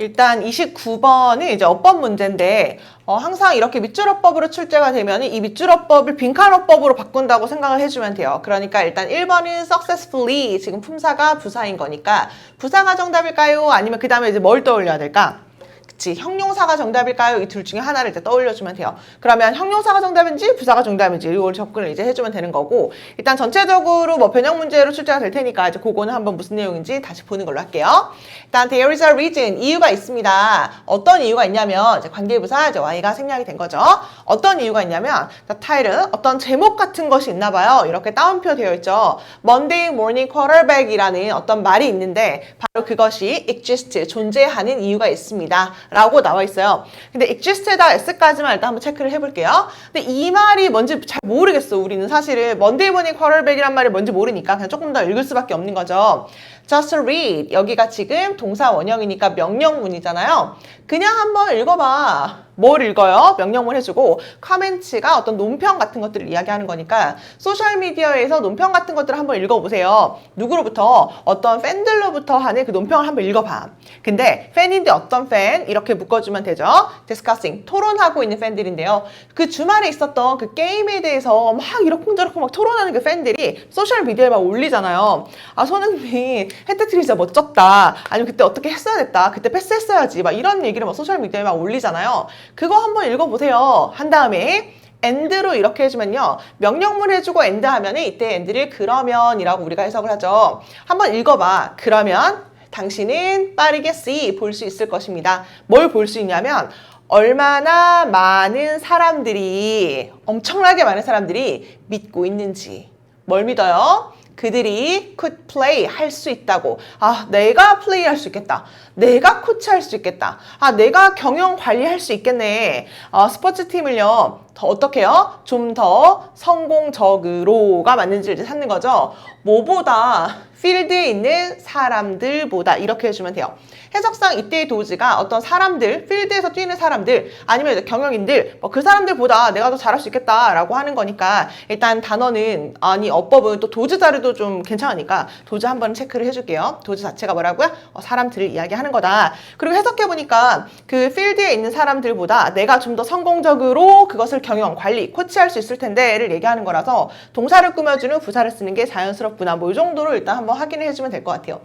일단 29번은 이제 어법 문제인데 항상 이렇게 밑줄어법으로 출제가 되면 이 밑줄어법을 빈칸어법으로 바꾼다고 생각을 해주면 돼요. 그러니까 일단 1번은 successfully 지금 품사가 부사인 거니까 부사가 정답일까요? 아니면 그 다음에 이제 뭘 떠올려야 될까? 그치, 형용사가 정답일까요? 이 둘 중에 하나를 이제 떠올려주면 돼요. 그러면 형용사가 정답인지 부사가 정답인지 이걸 접근을 이제 해주면 되는 거고 일단 전체적으로 뭐 변형 문제로 출제가 될 테니까 이제 그거는 한번 무슨 내용인지 다시 보는 걸로 할게요. 일단 there is a reason, 이유가 있습니다. 어떤 이유가 있냐면 이제 관계부사 이제 y가 생략이 된 거죠. 어떤 이유가 있냐면 the title, 어떤 제목 같은 것이 있나 봐요. 이렇게 따옴표 되어 있죠. Monday morning quarterback이라는 어떤 말이 있는데 바로 그것이 exist, 존재하는 이유가 있습니다. 라고 나와 있어요. 근데 exist에다 s까지만 일단 한번 체크를 해볼게요. 근데 이 말이 뭔지 잘 모르겠어. 우리는 사실은 Monday morning quarterback이란 말이 뭔지 모르니까 그냥 조금 더 읽을 수밖에 없는 거죠. Just read. 여기가 지금 동사 원형이니까 명령문이잖아요. 그냥 한번 읽어봐. 뭘 읽어요? 명령문 해주고 커멘츠가 어떤 논평 같은 것들을 이야기하는 거니까 소셜미디어에서 논평 같은 것들을 한번 읽어보세요. 누구로부터? 어떤 팬들로부터 하는 그 논평을 한번 읽어봐. 근데 팬인데 어떤 팬? 이렇게 묶어주면 되죠. discussing, 토론하고 있는 팬들인데요. 그 주말에 있었던 그 게임에 대해서 막 이러쿵저러쿵 막 토론하는 그 팬들이 소셜미디어에 막 올리잖아요. 아, 손흥민 헤트트릭 진짜 멋졌다. 아니면 그때 어떻게 했어야 됐다. 그때 패스했어야지. 막 이런 얘기를 막 소셜미디어에 막 올리잖아요. 그거 한번 읽어보세요. 한 다음에 and로 이렇게 해주면요. 명령문 해주고 and 하면은 이때 and를 그러면이라고 우리가 해석을 하죠. 한번 읽어봐. 그러면 당신은 빠르게 see, 볼 수 있을 것입니다. 뭘 볼 수 있냐면 얼마나 많은 사람들이, 엄청나게 많은 사람들이 믿고 있는지. 뭘 믿어요? 그들이 could play, 할 수 있다고. 아, 내가 플레이 할 수 있겠다. 내가 코치할 수 있겠다. 아, 내가 경영 관리할 수 있겠네. 스포츠팀을요, 더 어떻게 해요? 좀 더 성공적으로가 맞는지를 이제 찾는 거죠. 뭐보다 필드에 있는 사람들보다 이렇게 해주면 돼요. 해석상 이때의 도지가 어떤 사람들, 필드에서 뛰는 사람들, 아니면 이제 경영인들, 그 사람들보다 내가 더 잘할 수 있겠다라고 하는 거니까 일단 단어는, 아니 어법은 또 도지 자료도 좀 괜찮으니까 도지 한번 체크를 해줄게요. 도지 자체가 뭐라고요? 사람들을 이야기하는 거다. 그리고 해석해보니까 그 필드에 있는 사람들보다 내가 좀 더 성공적으로 그것을 경영, 관리, 코치할 수 있을 텐데를 얘기하는 거라서 동사를 꾸며주는 부사를 쓰는 게 자연스럽구나. 뭐 이 정도로 일단 한번 확인을 해주면 될 것 같아요.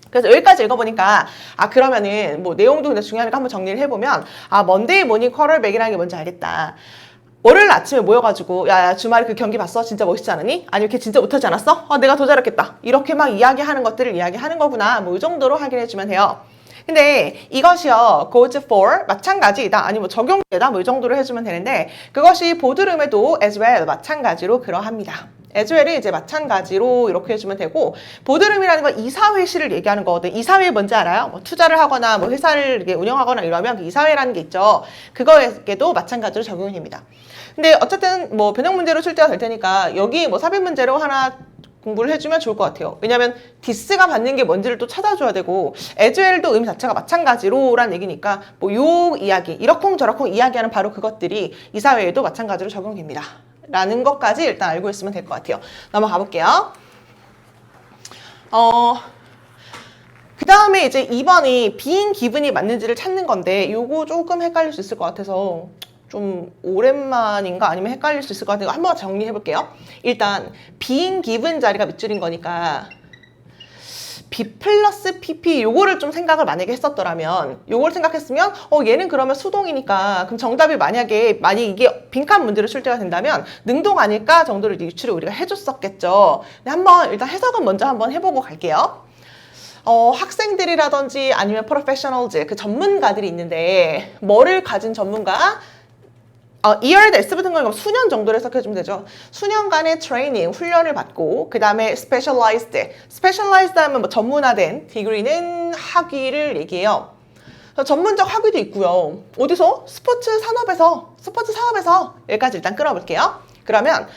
그래서 여기까지 읽어보니까 그러면은 뭐 내용도 근데 중요하니까 한번 정리를 해보면 먼데이 모닝 쿼터백이라는 게 뭔지 알겠다. 월요일 아침에 모여가지고 야 주말에 그 경기 봤어? 진짜 멋있지 않으니? 아니면 걔 진짜 못하지 않았어? 내가 더 잘했겠다. 이렇게 막 이야기하는 것들을 이야기하는 거구나. 뭐 이 정도로 확인해주면 돼요. 근데 이것이요 goes for 마찬가지이다 아니면 적용되다 뭐 이 정도로 해주면 되는데 그것이 보드룸에도 as well 마찬가지로 그러합니다. as well은 이제 마찬가지로 이렇게 해주면 되고 보드룸이라는 건 이사회실을 얘기하는 거거든. 이사회 뭔지 알아요? 뭐 투자를 하거나 뭐 회사를 이렇게 운영하거나 이러면 그 이사회라는 게 있죠. 그거에게도 마찬가지로 적용이 됩니다. 근데 어쨌든 뭐 변형 문제로 출제가 될 테니까 여기 뭐 삽입 문제로 하나 공부를 해주면 좋을 것 같아요. 왜냐면 디스가 받는 게 뭔지를 또 찾아줘야 되고 as well도 의미 자체가 마찬가지로 라는 얘기니까 뭐 요 이야기 이러쿵저러쿵 이야기하는 바로 그것들이 이사회에도 마찬가지로 적용됩니다. 라는 것까지 일단 알고 있으면 될 것 같아요. 넘어가 볼게요. 그 다음에 이제 2번이 being given이 맞는지를 찾는 건데 요거 조금 헷갈릴 수 있을 것 같아서 좀 오랜만인가 아니면 헷갈릴 수 있을 것 같아요. 한번 정리해 볼게요. 일단 being given 자리가 밑줄인 거니까 B 플러스 PP 요거를 좀 생각을 만약에 했었더라면 요걸 생각했으면 얘는 그러면 수동이니까 그럼 정답이 만약에 이게 빈칸 문제로 출제가 된다면 능동 아닐까 정도를 유추를 우리가 해줬었겠죠. 근데 한번 일단 해석은 먼저 한번 해보고 갈게요. 학생들이라든지 아니면 프로페셔널즈 그 전문가들이 있는데 뭐를 가진 전문가? year S 붙은 건 수년 정도로 해석해주면 되죠. 수년간의 트레이닝, 훈련을 받고 그 다음에 specialized 하면 뭐 전문화된 디그리는 학위를 얘기해요. 전문적 학위도 있고요. 어디서? 스포츠 사업에서 여기까지 일단 끌어볼게요. 그러면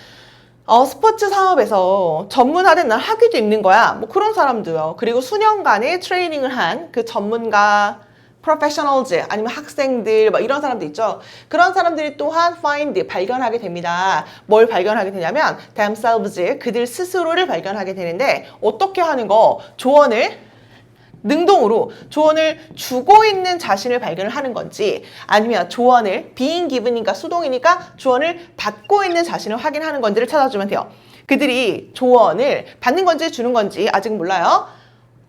스포츠 사업에서 전문화된 학위도 있는 거야. 뭐 그런 사람도요. 그리고 수년간의 트레이닝을 한 그 전문가 professionals 아니면 학생들 막 이런 사람들 있죠. 그런 사람들이 또한 find 발견하게 됩니다. 뭘 발견하게 되냐면 themselves 그들 스스로를 발견하게 되는데 어떻게 하는 거? 조언을 능동으로 조언을 주고 있는 자신을 발견을 하는 건지 아니면 조언을 being given이니까 수동이니까 조언을 받고 있는 자신을 확인하는 건지를 찾아주면 돼요. 그들이 조언을 받는 건지 주는 건지 아직 몰라요.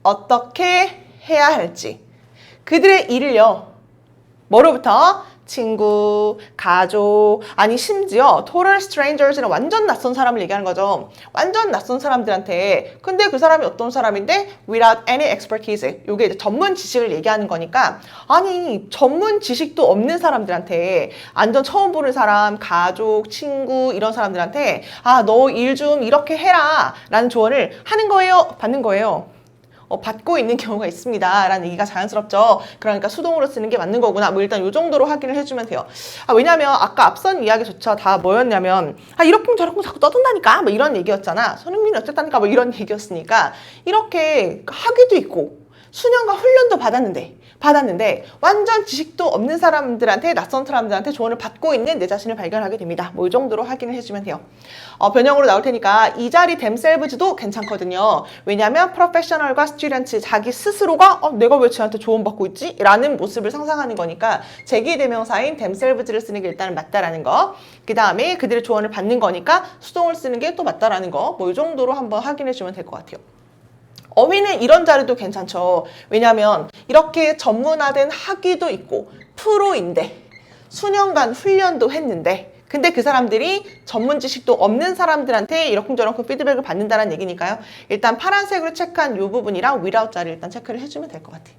어떻게 해야 할지. 그들의 일을요. 뭐로부터? 친구, 가족, 아니 심지어 total strangers는 완전 낯선 사람을 얘기하는 거죠. 완전 낯선 사람들한테 근데 그 사람이 어떤 사람인데 without any expertise 이게 이제 전문 지식을 얘기하는 거니까 아니 전문 지식도 없는 사람들한테 완전 처음 보는 사람, 가족, 친구 이런 사람들한테 아, 너 일 좀 이렇게 해라 라는 조언을 하는 거예요? 받는 거예요? 받고 있는 경우가 있습니다. 라는 얘기가 자연스럽죠. 그러니까 수동으로 쓰는 게 맞는 거구나. 뭐 일단 이 정도로 확인을 해주면 돼요. 왜냐면 아까 앞선 이야기조차 다 뭐였냐면 이렇게 저렇게 자꾸 떠든다니까 뭐 이런 얘기였잖아. 손흥민이 어쨌다니까 뭐 이런 얘기였으니까 이렇게 학위도 있고 수년과 훈련도 받았는데 완전 지식도 없는 사람들한테 낯선 사람들한테 조언을 받고 있는 내 자신을 발견하게 됩니다. 뭐 이 정도로 확인을 해주면 돼요. 변형으로 나올 테니까 이 자리 themselves도 괜찮거든요. 왜냐하면 프로페셔널과 스튜던트 자기 스스로가 내가 왜 쟤한테 조언받고 있지? 라는 모습을 상상하는 거니까 제기대명사인 themselves를 쓰는 게 일단은 맞다라는 거. 그 다음에 그들의 조언을 받는 거니까 수동을 쓰는 게 또 맞다라는 거. 뭐 이 정도로 한번 확인해주면 될 것 같아요. 어휘는 이런 자리도 괜찮죠. 왜냐하면 이렇게 전문화된 학위도 있고 프로인데 수년간 훈련도 했는데 근데 그 사람들이 전문 지식도 없는 사람들한테 이러쿵저러쿵 피드백을 받는다는 얘기니까요. 일단 파란색으로 체크한 이 부분이랑 without 자리를 일단 체크를 해주면 될 것 같아요.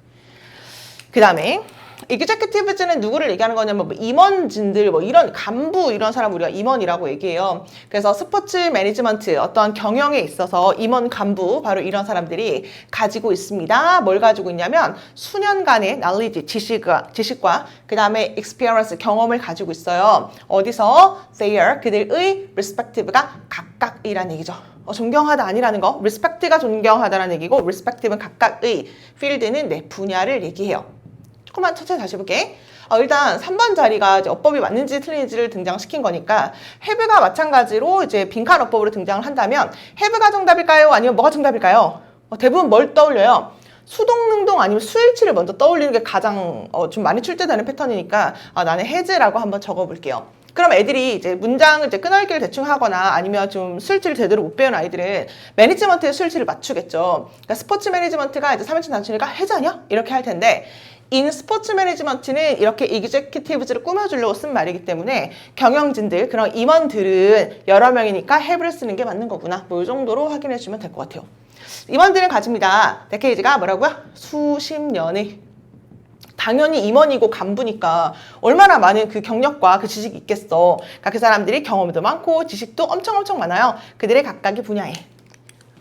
그 다음에 executive는 누구를 얘기하는 거냐면 임원진들 이런 간부 이런 사람 우리가 임원이라고 얘기해요. 그래서 스포츠 매니지먼트 어떤 경영에 있어서 임원 간부 바로 이런 사람들이 가지고 있습니다. 뭘 가지고 있냐면 수년간의 knowledge 지식과 그 다음에 experience 경험을 가지고 있어요. 어디서? Their 그들의 respective가 각각이란 얘기죠. 존경하다 아니라는 거 respect가 존경하다라는 얘기고 respective는 각각의 field는 분야를 얘기해요. 조금만 천천히 다시 해볼게. 일단 3번 자리가 이제 어법이 맞는지 틀린지를 등장시킨 거니까 have가 마찬가지로 이제 빈칸 어법으로 등장을 한다면 have가 정답일까요? 아니면 뭐가 정답일까요? 대부분 뭘 떠올려요? 수동, 능동 아니면 수일치를 먼저 떠올리는 게 가장 좀 많이 출제되는 패턴이니까 나는 has라고 한번 적어볼게요. 그럼 애들이 이제 문장을 이제 끈알기를 대충 하거나 아니면 좀 수일치를 제대로 못 배운 아이들은 매니지먼트의 수일치를 맞추겠죠. 그러니까 스포츠 매니지먼트가 이제 3인칭 단순이니까 has 아니야? 이렇게 할 텐데 인 스포츠 매니지먼트는 이렇게 executives를 꾸며주려고 쓴 말이기 때문에 경영진들, 그런 임원들은 여러 명이니까 have를 쓰는 게 맞는 거구나. 뭐 이 정도로 확인해주면 될 것 같아요. 임원들은 가집니다. 데케이지가 뭐라고요? 수십 년의 당연히 임원이고 간부니까 얼마나 많은 그 경력과 그 지식이 있겠어. 그러니까 그 사람들이 경험도 많고 지식도 엄청 많아요. 그들의 각각의 분야에.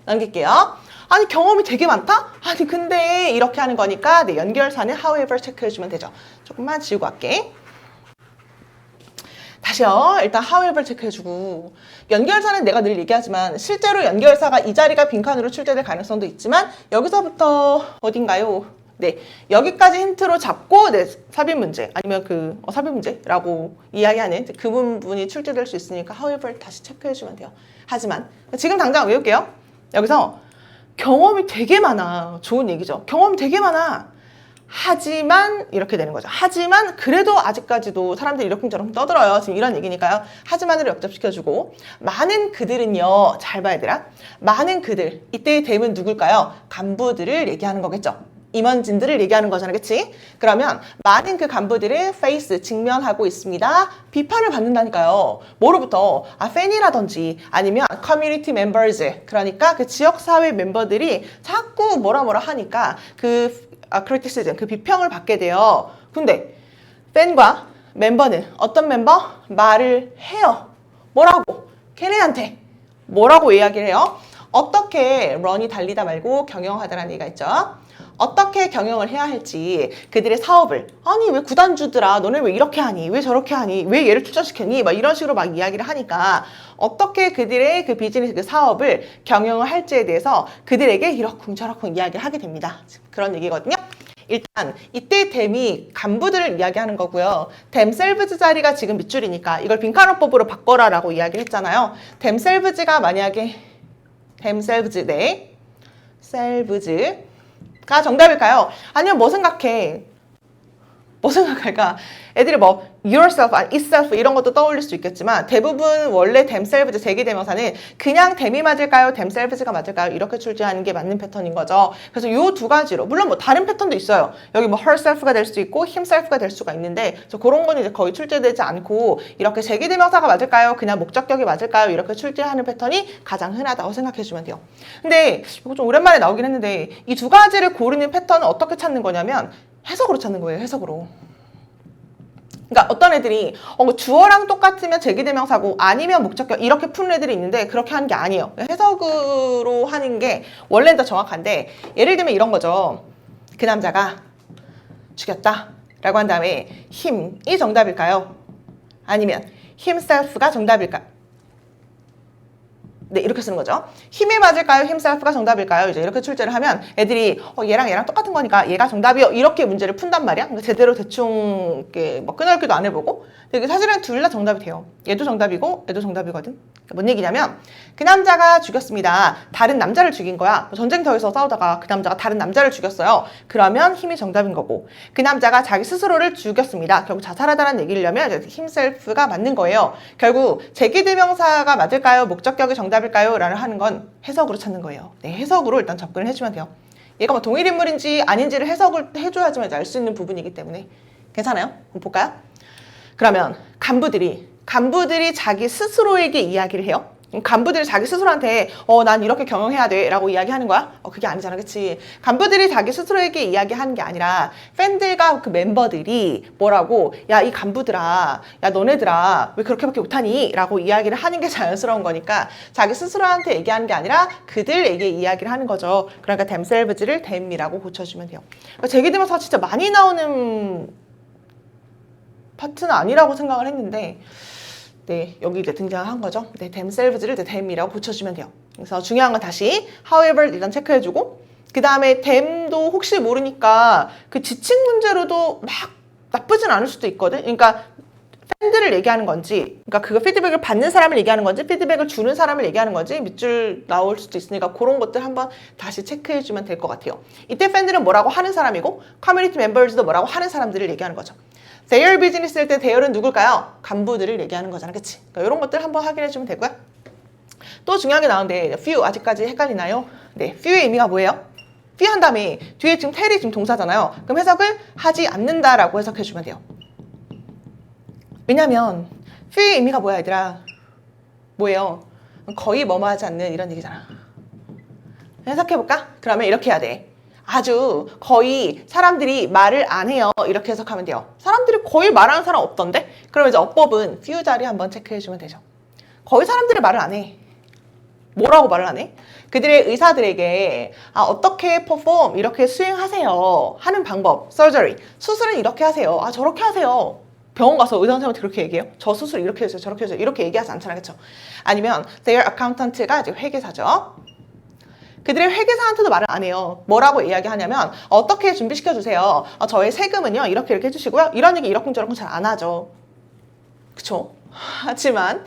넘길게요. 아니 경험이 되게 많다? 아니 근데 이렇게 하는 거니까 연결사는 however 체크해주면 되죠. 조금만 지우고 갈게. 다시요. 일단 however 체크해주고 연결사는 내가 늘 얘기하지만 실제로 연결사가 이 자리가 빈칸으로 출제될 가능성도 있지만 여기서부터 어딘가요? 네, 여기까지 힌트로 잡고 삽입 문제 아니면 삽입 문제라고 이야기하는 그 부분이 출제될 수 있으니까 however 다시 체크해주면 돼요. 하지만 지금 당장 외울게요. 여기서 경험이 되게 많아. 좋은 얘기죠. 경험이 되게 많아. 하지만 이렇게 되는 거죠. 하지만 그래도 아직까지도 사람들이 이러쿵저러쿵 떠들어요. 지금 이런 얘기니까요. 하지만으로 역접시켜주고 많은 그들은요. 잘 봐야 되라. 많은 그들. 이때의 댐은 누굴까요? 간부들을 얘기하는 거겠죠. 임원진들을 얘기하는 거잖아. 그치? 그러면 많은 그 간부들은 face, 직면하고 있습니다. 비판을 받는다니까요. 뭐로부터? 팬이라든지 아니면 community members. 그러니까 그 지역사회 멤버들이 자꾸 뭐라 하니까 criticism, 그 비평을 받게 돼요. 근데 팬과 멤버는 어떤 멤버? 말을 해요. 뭐라고? 걔네한테 뭐라고 이야기를 해요? 어떻게 run이 달리다 말고 경영하다라는 얘기가 있죠. 어떻게 경영을 해야 할지 그들의 사업을 아니 왜 구단주들아 너네 왜 이렇게 하니 왜 저렇게 하니 왜 얘를 투자시켰니 막 이런 식으로 막 이야기를 하니까 어떻게 그들의 그 비즈니스 그 사업을 경영을 할지에 대해서 그들에게 이러쿵저러쿵 이야기를 하게 됩니다. 그런 얘기거든요. 일단 이때 댐이 간부들을 이야기하는 거고요. themselves 자리가 지금 밑줄이니까 이걸 빈칸어법으로 바꿔라 라고 이야기를 했잖아요. themselves가 만약에 themselves selves 정답일까요? 아니면 뭐 생각해? 뭐 생각할까? 애들이 뭐 yourself, itself 이런 것도 떠올릴 수 있겠지만 대부분 원래 themselves 제기대명사는 그냥 them이 맞을까요? themselves가 맞을까요? 이렇게 출제하는 게 맞는 패턴인 거죠. 그래서 요 두 가지로 물론 뭐 다른 패턴도 있어요. 여기 뭐 herself가 될 수도 있고 himself가 될 수가 있는데 그런 거는 이제 거의 출제되지 않고 이렇게 제기대명사가 맞을까요? 그냥 목적격이 맞을까요? 이렇게 출제하는 패턴이 가장 흔하다고 생각해 주면 돼요. 근데 이거 좀 오랜만에 나오긴 했는데 이 두 가지를 고르는 패턴은 어떻게 찾는 거냐면 해석으로 찾는 거예요. 해석으로. 그러니까 어떤 애들이 주어랑 똑같으면 제기대명사고 아니면 목적격 이렇게 푸는 애들이 있는데 그렇게 하는 게 아니에요. 해석으로 하는 게 원래는 더 정확한데 예를 들면 이런 거죠. 그 남자가 죽였다 라고 한 다음에 힘이 정답일까요? 아니면 himself가 정답일까요? 네, 이렇게 쓰는 거죠. 힘이 맞을까요? himself가 정답일까요? 이제 이렇게 출제를 하면 애들이 얘랑 똑같은 거니까 얘가 정답이요. 이렇게 문제를 푼단 말이야. 그러니까 제대로 대충 이렇게 뭐 끄넓기도 안 해보고. 근데 사실은 둘 다 정답이 돼요. 얘도 정답이고 얘도 정답이거든. 그러니까 뭔 얘기냐면 그 남자가 죽였습니다. 다른 남자를 죽인 거야. 전쟁터에서 싸우다가 그 남자가 다른 남자를 죽였어요. 그러면 힘이 정답인 거고 그 남자가 자기 스스로를 죽였습니다. 결국 자살하다는 얘기를 하면 himself가 맞는 거예요. 결국 제기대명사가 맞을까요? 목적격이 정답일까요? 라는 하는 건 해석으로 찾는 거예요. 네, 해석으로 일단 접근을 해주면 돼요. 얘가 뭐 동일 인물인지 아닌지를 해석을 해줘야지만 알 수 있는 부분이기 때문에 괜찮아요? 한번 볼까요? 그러면 간부들이 자기 스스로에게 이야기를 해요. 간부들이 자기 스스로한테 난 이렇게 경영해야 돼 라고 이야기하는 거야? 그게 아니잖아, 그치? 간부들이 자기 스스로에게 이야기하는 게 아니라 팬들과 그 멤버들이 뭐라고 야, 이 간부들아, 야, 너네들아 왜 그렇게밖에 못하니? 라고 이야기를 하는 게 자연스러운 거니까 자기 스스로한테 얘기하는 게 아니라 그들에게 이야기를 하는 거죠. 그러니까 themselves를 them이라고 고쳐주면 돼요. 그러니까 제기대명사 진짜 많이 나오는 파트는 아니라고 생각을 했는데 네, 여기 이제 등장한 거죠. 네, themselves를 이제 them이라고 고쳐주면 돼요. 그래서 중요한 건 다시 however 일단 체크해주고 그 다음에 them도 혹시 모르니까 그 지칭 문제로도 막 나쁘진 않을 수도 있거든. 그러니까 팬들을 얘기하는 건지, 그러니까 그거 피드백을 받는 사람을 얘기하는 건지, 피드백을 주는 사람을 얘기하는 건지 밑줄 나올 수도 있으니까 그런 것들 한번 다시 체크해주면 될 것 같아요. 이때 팬들은 뭐라고 하는 사람이고 커뮤니티 멤버즈도 뭐라고 하는 사람들을 얘기하는 거죠. their business 할 때 their은 누굴까요? 간부들을 얘기하는 거잖아, 그치? 그러니까 이런 것들 한번 확인해주면 되고요. 또 중요한 게 나오는데 few 아직까지 헷갈리나요? 네, few의 의미가 뭐예요? few 한 다음에 뒤에 지금 tell이 지금 동사잖아요. 그럼 해석을 하지 않는다라고 해석해주면 돼요. 왜냐면 few의 의미가 뭐야, 얘들아? 뭐예요? 거의 뭐뭐 하지 않는 이런 얘기잖아. 해석해볼까? 그러면 이렇게 해야 돼. 아주 거의 사람들이 말을 안 해요. 이렇게 해석하면 돼요. 사람들이 거의 말하는 사람 없던데? 그럼 이제 어법은 few 자리 한번 체크해주면 되죠. 거의 사람들이 말을 안 해. 뭐라고 말을 안 해? 그들의 의사들에게 어떻게 perform 이렇게 수행하세요 하는 방법, surgery 수술은 이렇게 하세요. 저렇게 하세요. 병원 가서 의사 선생님한테 그렇게 얘기해요? 저 수술 이렇게 해주세요. 저렇게 해주세요. 이렇게 얘기하지 않잖아요, 그렇죠? 아니면 their accountant가 이제 회계사죠. 그들의 회계사한테도 말을 안 해요. 뭐라고 이야기하냐면 어떻게 준비시켜주세요. 저의 세금은요 이렇게 해주시고요. 이런 얘기 이렇쿵저렇쿵 잘 안 하죠. 그쵸? 하지만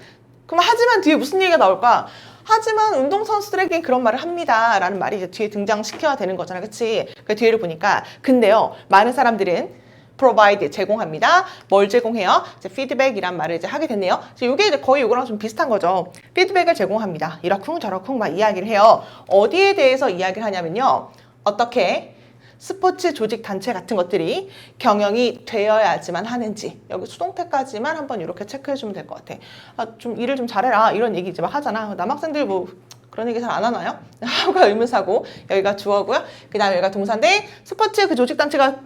뒤에 무슨 얘기가 나올까? 하지만 운동선수들에게 그런 말을 합니다 라는 말이 이제 뒤에 등장시켜야 되는 거잖아, 그치? 그 뒤를 보니까 근데요 많은 사람들은 provide 제공합니다. 뭘 제공해요? 이제 feedback이란 말을 이제 하게 됐네요. 이게 이제 거의 이거랑 좀 비슷한 거죠. 피드백을 제공합니다. 이러쿵 저러쿵 막 이야기를 해요. 어디에 대해서 이야기를 하냐면요. 어떻게 스포츠 조직 단체 같은 것들이 경영이 되어야지만 하는지 여기 수동태까지만 한번 이렇게 체크해주면 될 것 같아. 좀 일을 좀 잘해라 이런 얘기 이제 막 하잖아. 남학생들 뭐 그런 얘기 잘 안 하나요? 하고가 의문사고 여기가 주어고요. 그 다음에 여기가 동사인데 스포츠 그 조직 단체가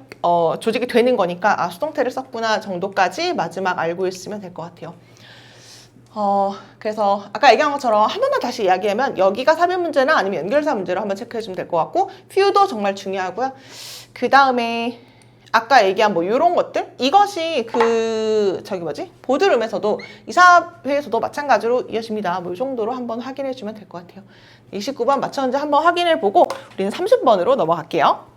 조직이 되는 거니까 수동태를 썼구나 정도까지 마지막 알고 있으면 될 것 같아요. 그래서 아까 얘기한 것처럼 한 번만 다시 이야기하면 여기가 사변 문제나 아니면 연결사 문제로 한번 체크해주면 될 것 같고 few도 정말 중요하고요. 그 다음에 아까 얘기한 뭐 이런 것들 이것이 보드룸에서도 이사회에서도 마찬가지로 이어집니다. 뭐 이 정도로 한번 확인해 주면 될 것 같아요. 29번 맞췄는지 한번 확인해 보고 우리는 30번으로 넘어갈게요.